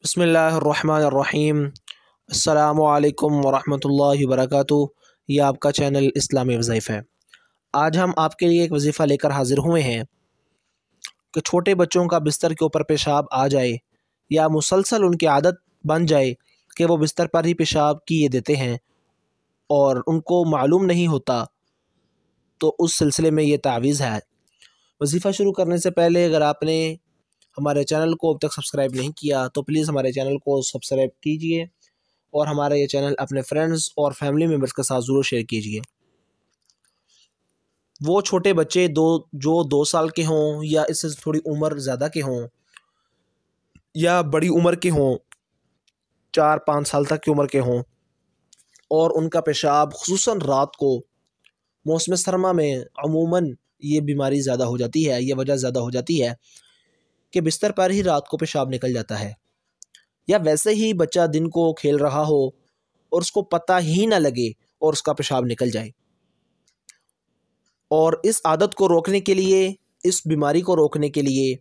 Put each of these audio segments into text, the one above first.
बिस्मिल्लाहिर्रहमानिर्रहीम। अस्सलामुअलैकुम वरहमतुल्लाहि वबरकातुहू। यह आपका चैनल इस्लामी वज़ीफ़ा है। आज हम आपके लिए एक वजीफ़ा लेकर हाज़िर हुए हैं कि छोटे बच्चों का बिस्तर के ऊपर पेशाब आ जाए या मुसलसल उनकी आदत बन जाए कि वो बिस्तर पर ही पेशाब किए देते हैं और उनको मालूम नहीं होता, तो उस सिलसिले में ये तावीज़ है। वजीफ़ा शुरू करने से पहले अगर आपने हमारे चैनल को अब तक सब्सक्राइब नहीं किया तो प्लीज़ हमारे चैनल को सब्सक्राइब कीजिए और हमारा ये चैनल अपने फ्रेंड्स और फैमिली मेम्बर्स के साथ ज़रूर शेयर कीजिए। वो छोटे बच्चे जो 2 साल के हों या इससे थोड़ी उम्र ज़्यादा के हों या बड़ी उम्र के हों, 4-5 साल तक की उम्र के हों, और उनका पेशाब खुसूसन रात को मौसम सरमा में अमूमन ये बीमारी ज़्यादा हो जाती है, ये वजह ज़्यादा हो जाती है कि बिस्तर पर ही रात को पेशाब निकल जाता है। या वैसे ही बच्चा दिन को खेल रहा हो और उसको पता ही ना लगे और उसका पेशाब निकल जाए। और इस आदत को रोकने के लिए, इस बीमारी को रोकने के लिए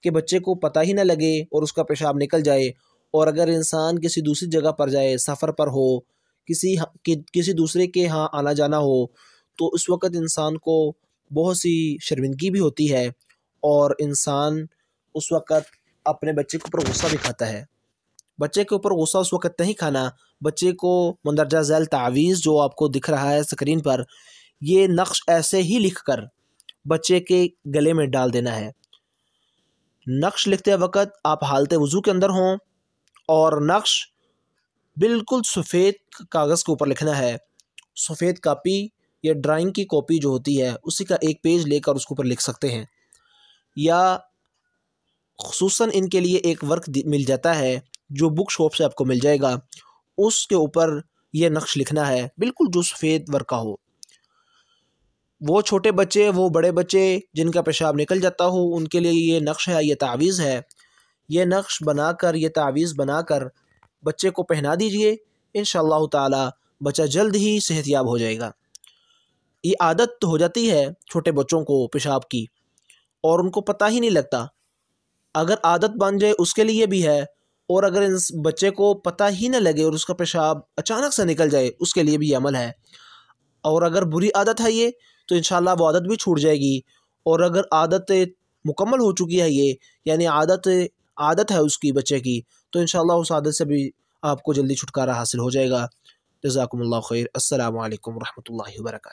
कि बच्चे को पता ही ना लगे और उसका पेशाब निकल जाए, और अगर इंसान किसी दूसरी जगह पर जाए, सफ़र पर हो, किसी दूसरे के यहाँ आना जाना हो, तो उस वक़्त इंसान को बहुत सी शर्मिंदगी भी होती है और इंसान उस वक़्त अपने बच्चे के ऊपर गुस्सा भी खाता है। बच्चे के ऊपर गुस्सा उस वक़्त नहीं खाना, बच्चे को मंदरजा झैल तावीज़ जो आपको दिख रहा है स्क्रीन पर, ये नक्श ऐसे ही लिखकर बच्चे के गले में डाल देना है। नक्श लिखते वक़्त आप हालते वज़ू के अंदर हों और नक्श बिल्कुल सफ़ेद कागज़ के ऊपर लिखना है। सफ़ेद कापी या ड्राइंग की कॉपी जो होती है उसी का एक पेज लेकर उसके ऊपर लिख सकते हैं, या खुसूसन इनके लिए एक वर्क मिल जाता है जो बुक शॉप से आपको मिल जाएगा, उसके ऊपर यह नक्श लिखना है, बिल्कुल जो सफ़ेद वर्क का हो। वो छोटे बच्चे, वो बड़े बच्चे जिनका पेशाब निकल जाता हो, उनके लिए ये नक्श है, ये तावीज़ है। ये नक्श बनाकर, ये तावीज़ बनाकर बच्चे को पहना दीजिए। इंशाअल्लाह ताला बच्चा जल्द ही सेहतयाब हो जाएगा। ये आदत तो हो जाती है छोटे बच्चों को पेशाब की और उनको पता ही नहीं लगता। अगर आदत बन जाए उसके लिए भी है, और अगर इस बच्चे को पता ही ना लगे और उसका पेशाब अचानक से निकल जाए उसके लिए भी अमल है। और अगर बुरी आदत है ये, तो इंशाल्लाह वो आदत भी छूट जाएगी। और अगर आदत मुकम्मल हो चुकी है ये, यानी आदत है उसकी बच्चे की, तो इंशाल्लाह उस आदत से भी आपको जल्दी छुटकारा हासिल हो जाएगा। जज़ाकुमुल्लाह खैर। अस्सलामु अलैकुम रहमतुल्लाहि व बरकातुहू।